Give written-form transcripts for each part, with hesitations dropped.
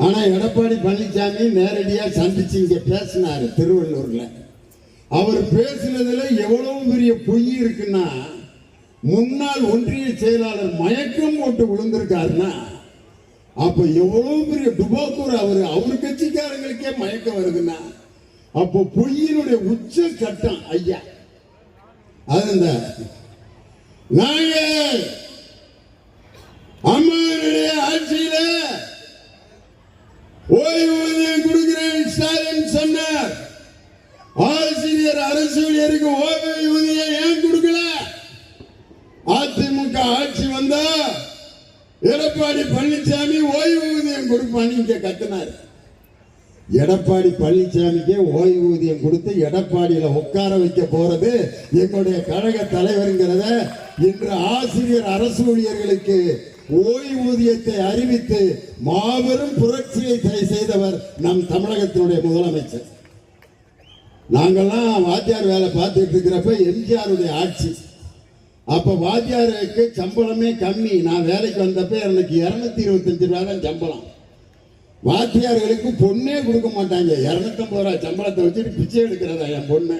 ஆனா எடப்பாடி பழனிசாமி நேரடியா சந்திச்சு இங்க பேசினாரு திருவள்ளூர்ல. அவர் பேசினதுல எவ்வளவு பெரிய பொய் இருக்குன்னா, முன்னாள் ஒன்றிய செயலாளர் மயக்கம் போட்டு விழுந்திருக்காருன்னா அப்ப எவ்வளவு பெரிய டுபாக்கூர் அவரு கட்சிக்காரங்களுக்கே மயக்கம் வருதுன்னா அப்போ பொய்யினுடைய உச்ச கட்டம் ஐயா. அது இந்த நாங்க அம்மாவுடைய ஆட்சியில ஓய்வூதியம் கொடுக்கிறேன் ஸ்டாலின் சொன்னார். ஆசிரியர் அரசு ஊழியருக்கு ஓய்வூதியம் ஏன் கொடுக்கல? அதிமுக ஆட்சி வந்தா எடப்பாடி பழனிசாமி ஓய்வூதியம் கொடுப்பான்னு இங்க கத்தினார். எடப்பாடி பழனிசாமிக்கே ஓய்வூதியம் கொடுத்து எடப்பாடியில உட்கார வைக்க போறது எங்களுடைய கழக தலைவருங்கிறத இன்று ஆசிரியர் அரசு ஊழியர்களுக்கு ஓய்வூதியத்தை அறிவித்து மாபெரும் புரட்சியை செய்தவர் நம் தமிழகத்தினுடைய முதலமைச்சர். நாங்கெல்லாம் வாத்தியார் வேலை பார்த்துட்டு இருக்கிறப்ப எம்ஜிஆருடைய ஆட்சி. அப்ப வாத்தியாருக்கு சம்பளமே கம்மி. நான் வேலைக்கு வந்தப்ப எனக்கு 225 ரூபாய் தான் சம்பளம். வாத்தியார்களுக்கு பொண்ணே கொடுக்க மாட்டாங்க. 250 ரூபாய் சம்பளத்தை வச்சுட்டு பிச்சை எடுக்கிறதா என் பொண்ணு.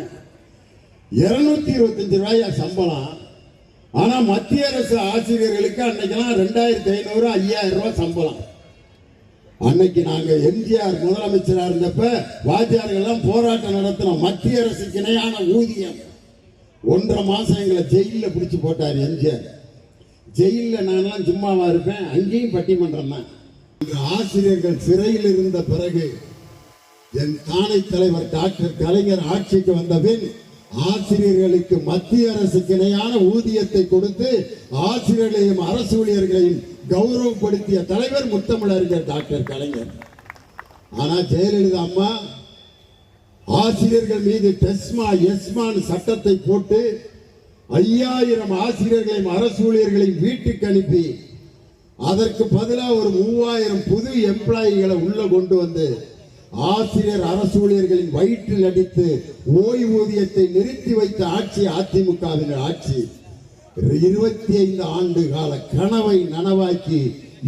225 ரூபாயா சம்பளம். ஆனா மத்திய அரசு ஆசிரியர்களுக்கு அன்னைக்கெல்லாம் 2500 5000 ரூபாய் சம்பளம். அன்னைக்கு நாங்க எம்ஜிஆர் முதலமைச்சராக இருந்தப்ப வாத்தியார்கள் எல்லாம் போராட்டம் நடத்தினோம். மத்திய அரசுக்கு இணையான ஊதியம். 1.5 மாசம் எங்களை ஜெயிலில் பிடிச்சு போட்டார் எம்ஜிஆர். ஜெயிலில் நான்லாம் சும்மாவா இருப்பேன், அங்கேயும் பட்டிமன்றம் தான். ஆசிரியர்கள் சிறையில் இருந்த பிறகு என் தானை தலைவர் டாக்டர் கலைஞர் ஆட்சிக்கு வந்த பின் ஆசிரியர்களுக்கு மத்திய அரசுக்கு இணையான ஊதியத்தை கொடுத்து ஆசிரியர்களையும் அரசு ஊழியர்களையும் கௌரவப்படுத்திய தலைவர் முத்தமிழறிஞர் டாக்டர் கலைஞர். ஆனா ஜெயலலிதா அம்மா ஆசிரியர்கள் மீது டெஸ்மா எஸ்மான் சட்டத்தை போட்டு 5000 ஆசிரியர்களையும் அரசு ஊழியர்களையும் வீட்டுக்கு அனுப்பி அதற்கு பதிலாக ஒரு 3000 புது எம்ப்ளாயிகளை உள்ள கொண்டு வந்து ஆசிரியர் அரசு ஊழியர்களின் வயிற்றில் அடித்து ஓய்வூதியத்தை நிறுத்தி வைத்த ஆட்சி அதிமுகவின் ஆட்சி. 25 ஆண்டு கால கனவை நனவாக்கி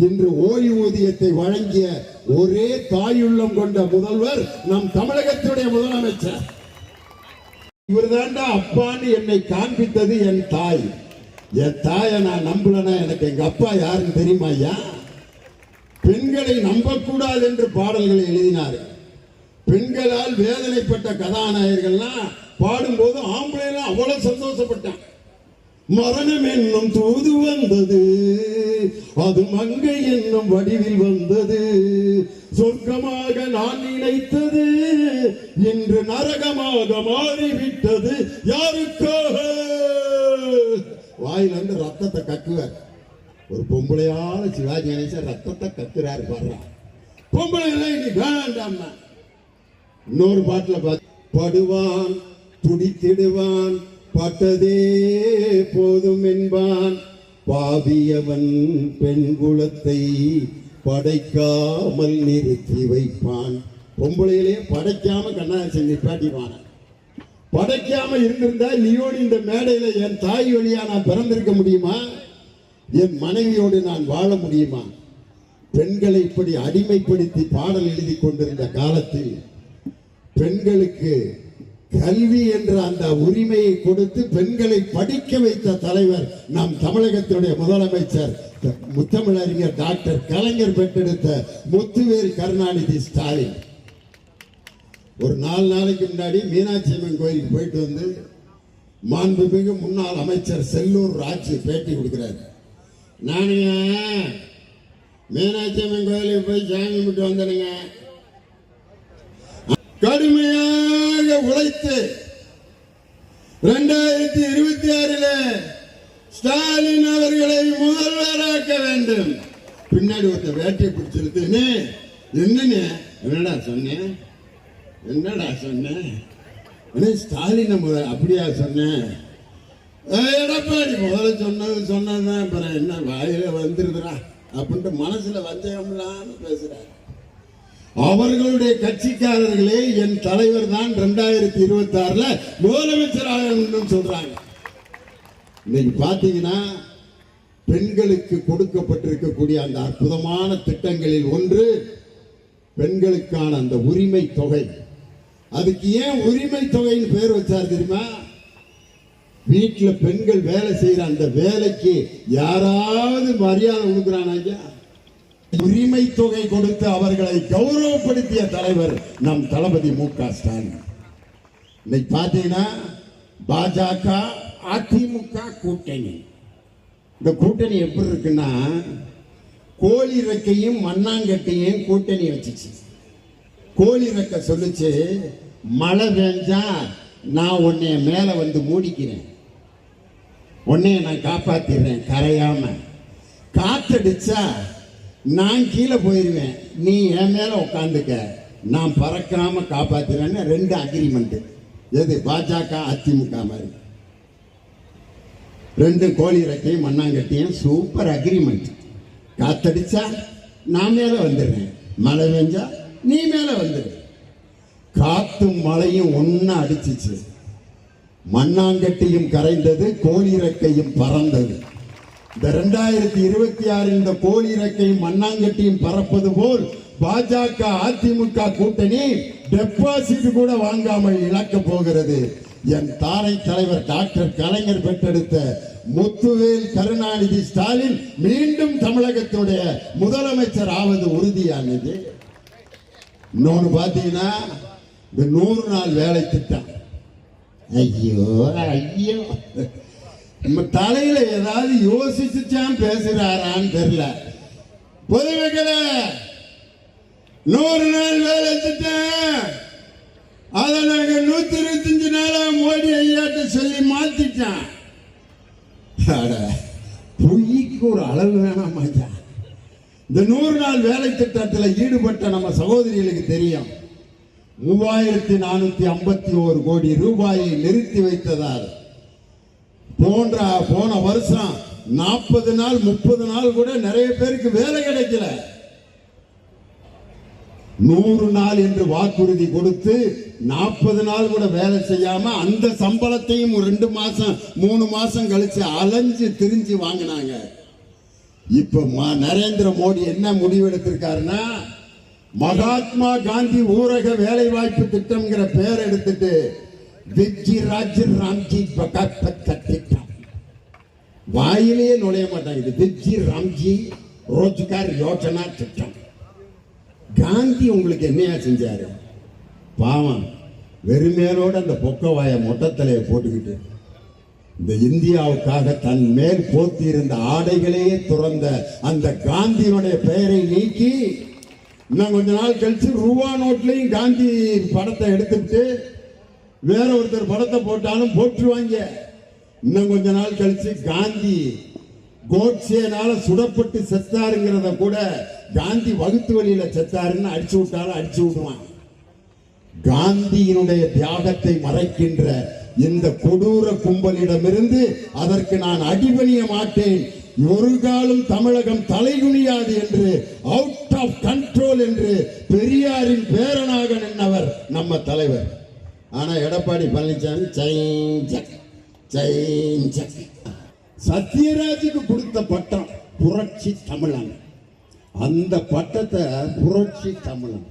இன்று ஓய்வூதியத்தை வழங்கிய ஒரே தாயுள்ளம் கொண்ட முதல்வர் நம் தமிழகத்துடைய முதலமைச்சர். இவர்தாண்டா அப்பான்னு என்னை காண்பித்தது என் தாய். என் தாயை நான் நம்பலனா எனக்கு எங்க அப்பா யாருன்னு தெரியுமா ஐயா? பெண்களை நம்பக்கூடாது என்று பாடல்களை எழுதினார். பெண்களால் வேதனைப்பட்ட கதாநாயகர்கள்லாம் பாடும்போது ஆம்பளைலாம் அவ்வளவு சந்தோஷப்பட்டான். மரணம் என்னும் தூது வந்தது, அது மங்கை என்னும் வடிவில் வந்தது, சொர்க்கமாக நான் நினைத்தது இன்று நரகமாக மாறிவிட்டது. யாருக்காக? வாயிலிருந்து ரத்தத்தை கக்குவார். ஒரு பொம்பளையால சிவாஜி கணேசன் ரத்தத்தை கக்குறாரு பாரு. பொம்பளை எல்லாம் இன்னைக்கு வேண்டாம். இன்னொரு பாட்டுல பார்த்து படுவான் துடித்திடுவான் பட்டதே போதும் என்பான், பாவியவன் பெண் குலத்தை படைக்காமல் நிறுத்தி வைப்பான். பொம்பளையிலே படைக்காம கண்ணாசன் நிப்பாட்டிவான. படைக்காம இருந்திருந்தா லியோனி இந்த மேடையில என் தாய் வழியா நான் பிறந்திருக்க முடியுமா? என் மனைவியோடு நான் வாழ முடியுமா? பெண்களை இப்படி அடிமைப்படுத்தி பாடல் எழுதி கொண்டிருந்த காலத்தில் பெண்களுக்கு கல்வி என்ற அந்த உரிமையை கொடுத்து பெண்களை படிக்க வைத்த தலைவர் நம் தமிழகத்தினுடைய முதலமைச்சர் முத்தமிழறிஞர் டாக்டர் கலைஞர் பெற்றெடுத்த முத்துவேல் கருணாநிதி ஸ்டாலின். ஒரு 4 நாளைக்கு முன்னாடி மீனாட்சி அம்மன் கோயிலுக்கு போயிட்டு வந்து மாண்புமிகு முன்னாள் அமைச்சர் செல்லூர் ராஜு பேட்டி கொடுக்கிறார். நானுங்க மீனாட்சி அம்மன் கோயிலுக்கு போய் சாமி கும்பிட்டு வந்தேனுங்க. கடுமையாக உழைத்து 2026 ஸ்டாலின் அவர்களை முதல்வராக்க வேண்டும். பின்னாடி ஒருத்த வேட்டையை பிடிச்சிருக்கு. என்னன்னு என்னடா சொன்னேன், என்னடா சொன்னேன்? ஸ்டாலின் அப்படியா சொன்னேன்? எடப்பாடி முதல்ல சொன்னதுதான் அப்புறம் என்ன வாயில வந்துருதுரா அப்படின்ட்டு மனசுல வஞ்சகம்லான்னு பேசுறாரு. அவர்களுடைய கட்சிக்காரர்களே என் தலைவர் தான் 2026 முதலமைச்சராக சொல்றாங்க. இன்னைக்கு பாத்தீங்கன்னா பெண்களுக்கு கொடுக்கப்பட்டிருக்கக்கூடிய அந்த அற்புதமான திட்டங்களில் ஒன்று பெண்களுக்கான அந்த உரிமை தொகை. அதுக்கு ஏன் உரிமை தொகைன்னு பேர் வச்சார் தெரியுமா? வீட்டுல பெண்கள் வேலை செய்யற அந்த வேலைக்கு யாராவது மரியாதை கொடுக்கிறானாங்க? உரிமை தொகை கொடுத்து அவர்களை கௌரவப்படுத்திய தலைவர் நம் தளபதி மு.க. ஸ்டாலின். இன்னைக்கு பாத்தீங்கன்னா பாஜக அதிமுக கூட்டணி. இந்த கூட்டணி எப்படி இருக்குன்னா, கோழி ரெக்கையும் மண்ணாங்கட்டையும் கூட்டணி வச்சுச்சு. கோழி ரெக்கை சொல்லுச்சு, மழை பெஞ்சா நான் உன்னைய மேல வந்து மூடிக்கிறேன், உன்னைய நான் காப்பாத்திடுறேன் கரையாம. காத்தடிச்சா நான் கீழே போயிருவேன், நீ என் மேல உட்காந்துக்க, நான் பறக்காம காப்பாத்துறேன்னு ரெண்டு அக்ரிமெண்ட். எது? பாஜக அதிமுக மாதிரி ரெண்டு கோழி ரெக்கையும் மண்ணாங்கட்டியும் சூப்பர் அக்ரிமெண்ட். காத்தடிச்சா நான் மேல வந்துடுறேன், மழை பெஞ்சா நீ மேல வந்துடு. காத்தும் மழையும் ஒன்னா அடிச்சிச்சு, மண்ணாங்கட்டியும் கரைந்தது, கோழி ரெக்கையும் பறந்தது. இந்த 2026 இந்த கோழி ரெக்கையும் மண்ணாங்கட்டியும் பறப்பது போல் பாஜக அதிமுக கூட்டணி டெபாசிட் கூட வாங்காமல் இழக்க போகிறது. என் தாரை தலைவர் டாக்டர் கலைஞர் பெற்றெடுத்த முத்துவேல் கருணாநிதி ஸ்டாலின் மீண்டும் தமிழகத்துடைய முதலமைச்சர் ஆவது உறுதியானது. இன்னொன்னு பாத்தீங்கன்னா இந்த 100 நாள் வேலை திட்டம். ஐயோ ஐயோ, நம்ம தலையில ஏதாவது யோசிச்சுச்சான் பேசுறாரான்னு தெரியல. பொதுமக்களே, 100 நாள் வேலை திட்டம் அதை நாங்க 125 நாளா மோடி ஐயாட்ட சொல்லி மாத்திட்டான். பொய்க்கு ஒரு அளவு வேணாம் ஐயா. இந்த 100 நாள் வேலை திட்டத்தில் ஈடுபட்ட நம்ம சகோதரிகளுக்கு தெரியும், 3451 கோடி ரூபாயை நிறுத்தி வைத்ததால் போன வருஷம் 40 நாள் 30 நாள் கூட நிறைய பேருக்கு வேலை கிடைக்கல. 100 நாள் என்று வாக்குறுதி கொடுத்து 40 நாள் கூட வேலை செய்யாம அந்த சம்பளத்தையும் 2 மாசம் 3 மாசம் கழிச்சு அலைஞ்சு திரிஞ்சு வாங்கினாங்க. இப்ப நரேந்திர மோடி என்ன முடிவெடுத்திருக்காருன்னா, மகாத்மா காந்தி ஊரக வேலை வாய்ப்பு திட்டம்ங்கிற பெயர் எடுத்துட்டு விஜி ராஜ் ராம்ஜி திட்டம் வாயிலேயே நுழைய மாட்டாங்க. விஜி ராம்ஜி ரோஜ்கார் யோஜனா திட்டம். காந்தி உங்களுக்கு என்னையா செஞ்சாரு? பாவம், வெறுமேலோட அந்த பொக்கவாய மொட்டத்தலையை போட்டுக்கிட்டு இந்த இந்தியாவுக்காக தன் மேல் போத்தி இருந்த ஆடைகளையே துறந்த அந்த காந்தியினுடைய பெயரை நீக்கி இன்னும் கொஞ்ச நாள் கழிச்சு ரூபா நோட்லையும் காந்தி படத்தை எடுத்துட்டு வேற ஒருத்தர் படத்தை போட்டாலும் போட்டுருவாங்க. இன்னும் கொஞ்ச நாள் கழிச்சு காந்தி கோட்சேனால சுடப்பட்டு செத்தாருங்கிறத கூட காந்தி வகுத்து வழியில செத்தாருன்னு அடிச்சு விட்டாலும் அடிச்சு விடுவான். காந்தியினுடைய தியாகத்தை மறைக்கின்ற இந்த கொடூர கும்பலிடமிருந்து அதற்கு நான் அடிபணிய மாட்டேன், ஒரு காலம் தமிழகம் தலைகுனியாது என்று, அவுட் ஆஃப் கண்ட்ரோல் என்று பெரியாரின் பேரனாக நின்றவர் நம்ம தலைவர். ஆனா எடப்பாடி பழனிசாமி சத்யராஜுக்கு கொடுத்த பட்டம் புரட்சி தமிழன். அந்த பட்டத்தை புரட்சி தமிழன்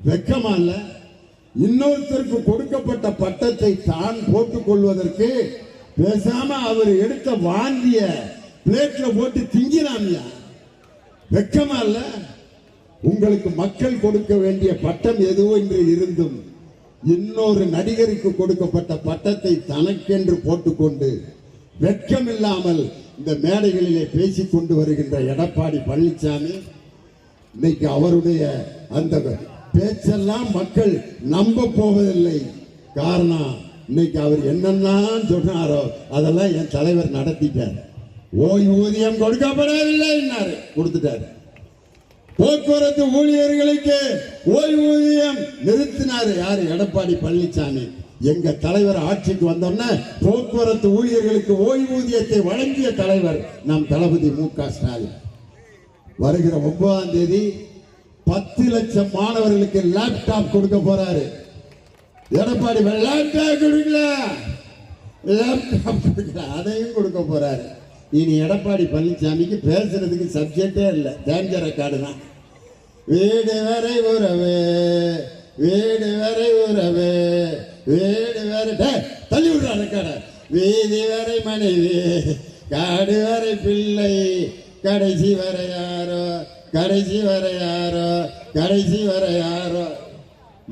வெக்கமா இல்ல? இன்னொருத்தருக்கு கொடுக்கப்பட்ட பட்டத்தை தான் போட்டுக் கொள்வதற்கு பேசாம அவர் எடுத்த வாந்திய பிளேட்ல போட்டு திங்கினாமியா. வெக்கமா இல்ல? உங்களுக்கு மக்கள் கொடுக்க வேண்டிய பட்டம் எதுவோ என்று இருந்தும் இன்னொரு நடிகருக்கு கொடுக்கப்பட்ட பட்டத்தை தனக்கென்று போட்டுக்கொண்டு வெட்கம் இல்லாமல் இந்த மேடைகளிலே பேசிக் கொண்டு வருகின்ற எடப்பாடி பழனிசாமி, இன்னைக்கு அவருடைய அந்த பேச்செல்லாம் மக்கள் நம்ப போவதில்லை. காரணம், இன்னைக்கு அவர் என்னெல்லாம் சொன்னாரோ அதெல்லாம் என் தலைவர் நடத்திட்டார். ஓய்வூதியம் கொடுக்கப்படவில்லை, கொடுத்துட்டார். போக்குவரத்து ஊழியர்களுக்கு ஓய்வூதியம் நிறுத்தினாரு யாரு? எடப்பாடி பழனிசாமி. எங்க தலைவர் ஆட்சிக்கு வந்தோம்னா போக்குவரத்து ஊழியர்களுக்கு ஓய்வூதியத்தை வழங்கிய தலைவர் நம் தளபதி மு.க. ஸ்டாலின். வருகிற 9ஆம் தேதி 10 லட்சம் மாணவர்களுக்கு லேப்டாப் கொடுக்க போறாரு எடப்பாடி. லேப்டாப் கொடுக்கல, லேப்டாப் கொடுக்கல, அதையும் கொடுக்க போறாரு. இனி எடப்பாடி பழனிசாமிக்கு பேசுறதுக்கு சப்ஜெக்டே இல்லை, டேஞ்சர் ரெக்கார்டு தான். வீடு வரை உறவு, வீடு வரை உறவு, வீடு வரை தள்ளி விடுறாரு கடை. வீதி வரை மனைவி, காடு வரை பிள்ளை, கடைசி வரை யாரோ, கடைசி வரை யாரோ, கடைசி வரை யாரோ.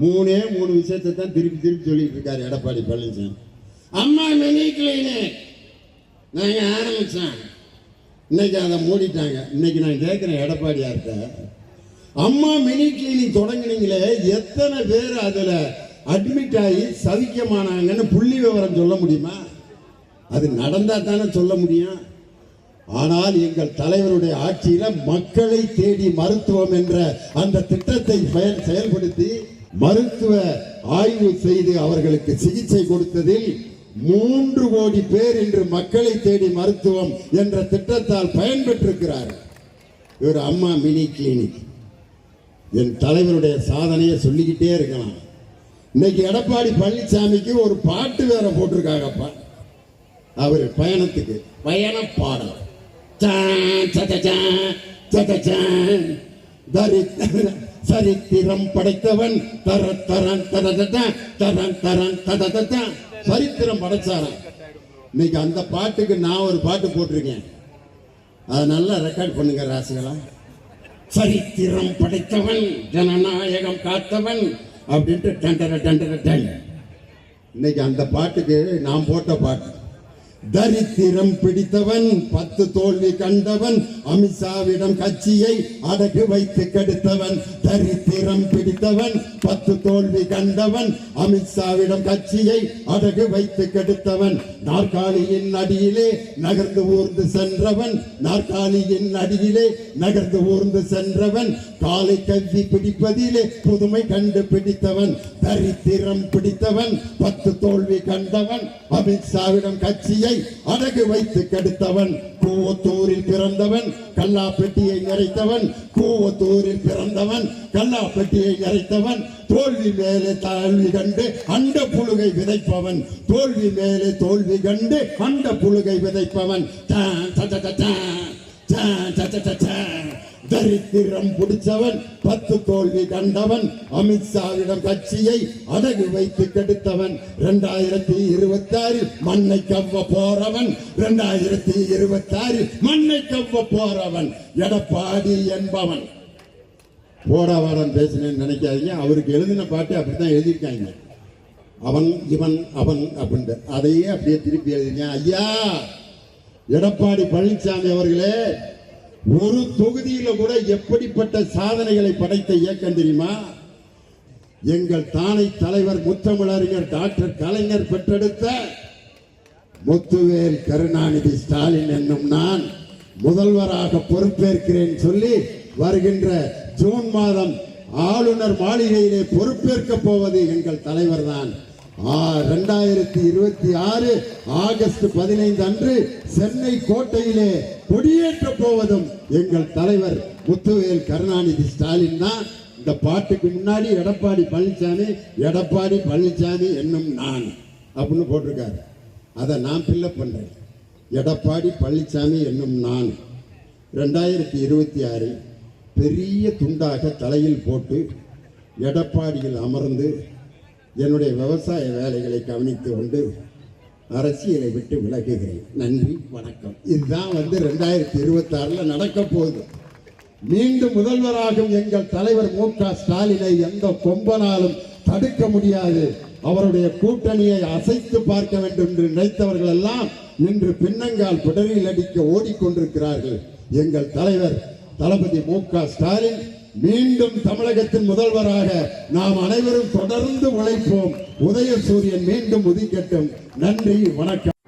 மூணே மூணு விஷயத்தை தான் திருப்பி திருப்பி சொல்லிட்டு இருக்காரு எடப்பாடி பழனிசாமி. அம்மா மினி கிளினிக் நாங்க ஆரம்பிச்சோம், இன்னைக்கு அதை மூடிட்டாங்க. இன்னைக்கு நான் கேட்கிறேன் எடப்பாடியார்கிட்ட, அம்மா மினி கிளினிக் தொடங்கினீங்களே, எத்தனை பேர் அதுல அட்மிட் ஆகி சவிக்கமானாங்கன்னு புள்ளி விவரம் சொல்ல முடியுமா? அது நடந்தா தானே சொல்ல முடியும். ஆனால் எங்கள் தலைவருடைய ஆட்சியில மக்களை தேடி மருத்துவம் என்ற அந்த திட்டத்தை செயல்படுத்தி மருத்துவ ஆய்வு செய்து அவர்களுக்கு சிகிச்சை கொடுத்ததில் 3 கோடி பேர் இன்று மக்களை தேடி மருத்துவம் என்ற திட்டத்தால் பயன்பெற்றிருக்கிறார். இவர் அம்மா மினி கிளினிக். என் தலைவருடைய சாதனையை சொல்லிக்கிட்டே இருக்கலாம். இன்னைக்கு எடப்பாடி பழனிசாமிக்கு ஒரு பாட்டு வேற போட்டிருக்காங்கப்பா. அவர் பயணத்துக்கு பயண பாடல். சரித்திரம் படைத்தவன் சரித்திரம் படைச்சாராம். இன்னைக்கு அந்த பாட்டுக்கு நான் ஒரு பாட்டு போட்டிருக்கேன், அதை நல்லா ரெக்கார்ட் பண்ணுங்க ராசிகளா. சரித்திரம் படைத்தவன், ஜனநாயகம் காத்தவன் அப்படின்ட்டு டண்டர டண்டர டன். இன்னைக்கு அந்த பாட்டுக்கு நான் போட்ட பாட்டு. தரித்திரம் பிடித்தவன், 10 தோல்வி கண்டவன், அமித்ஷாவிடம் கட்சியை அடகு வைத்து கெடுத்தவன். தரித்திரம் பிடித்தவன், 10 தோல்வி கண்டவன், அமித்ஷாவிடம் கட்சியை அடகு வைத்து கெடுத்தவன். நாற்காலியின் அடியிலே நகர்ந்து ஊர்ந்து சென்றவன், நாற்காலியின் அடியிலே நகர்ந்து ஊர்ந்து சென்றவன். காலை கவ்வி பிடிப்பதிலே புதுமை கண்டு பிடித்தவன். தரித்திரம் பிடித்தவன், 10 தோல்வி கண்டவன், அமித்ஷாவிடம் கட்சியை அடகு வைத்து கெடுத்தவன். கூவத்தூரில் பிறந்தவன், கல்லா பெட்டியை நிறைத்தவன். கூவத்தூரில் பிறந்தவன், கல்லா பெட்டியை நிறைத்தவன். தோல்வி மேலே தோல்வி கண்டு அண்ட புழுகை விதைப்பவன். தோல்வி மேலே தோல்வி கண்டு அண்ட புழுகை விதைப்பவன். தரித்திரம் பிடிச்சவன், 10 தோல்வி கண்டவன், அமித்ஷாவிடம் கட்சியை அடகு வைத்து கெடுத்தவன். 2026 மண்ணை கவ்வ போறவன், 2026 மண்ணை கவ்வ போறவன் எடப்பாடி என்பவன். போடாவாடன் பேசினேன்னு நினைக்காதீங்க, அவருக்கு எழுதின பாட்டு அப்படித்தான் எழுதியிருக்காங்க. அவன் இவன் அவன் அப்படின்ட்டு அதையே அப்படியே திருப்பி எழுதிங்க. ஐயா எடப்பாடி பழனிசாமி அவர்களே, ஒரு தொகுதியில கூட எப்படிப்பட்ட சாதனைகளை படைத்த இயக்கம் தெரியுமா? எங்கள் தானை தலைவர் முத்தமிழறிஞர் டாக்டர் கலைஞர் பெற்றெடுத்த முத்துவேல் கருணாநிதி ஸ்டாலின் என்னும் நான் முதல்வராக பொறுப்பேற்கிறேன் சொல்லி வருகின்ற ஜூன் மாதம் ஆளுநர் மாளிகையிலே பொறுப்பேற்க போவது எங்கள் தலைவர் தான். 2026 ஆகஸ்ட் 15 அன்று சென்னை கோட்டையிலே கொடியேற்ற போவதும் எங்கள் தலைவர் முத்துவேல் கருணாநிதி ஸ்டாலின் தான். இந்த பாட்டுக்கு முன்னாடி எடப்பாடி பழனிசாமி, எடப்பாடி பழனிசாமி என்னும் நான் அப்படின்னு போட்டிருக்காரு. அதை நான் ஃபில்லப் பண்றேன். எடப்பாடி பழனிசாமி என்னும் நான் 2026 பெரிய துண்டாக தலையில் போட்டு எடப்பாடியில் அமர்ந்து என்னுடைய விவசாய வேலைகளை கவனித்து கொண்டு அரசியலை விட்டு விலகுகிறேன். நன்றி, வணக்கம். இதுதான் 2026 நடக்க போகுது. மீண்டும் முதல்வராகும் எங்கள் தலைவர் மு.க. ஸ்டாலினை எந்த கொம்பனாலும் தடுக்க முடியாது. அவருடைய கூட்டணியை அசைத்து பார்க்க வேண்டும் என்று நினைத்தவர்கள் எல்லாம் இன்று பின்னங்கால் பிடரில் அடிக்க ஓடிக்கொண்டிருக்கிறார்கள். எங்கள் தலைவர் தளபதி மு.க. ஸ்டாலின் மீண்டும் தமிழகத்தின் முதல்வராக நாம் அனைவரும் தொடர்ந்து உழைப்போம். உதயசூரியன் மீண்டும் உதிக்கட்டும். நன்றி, வணக்கம்.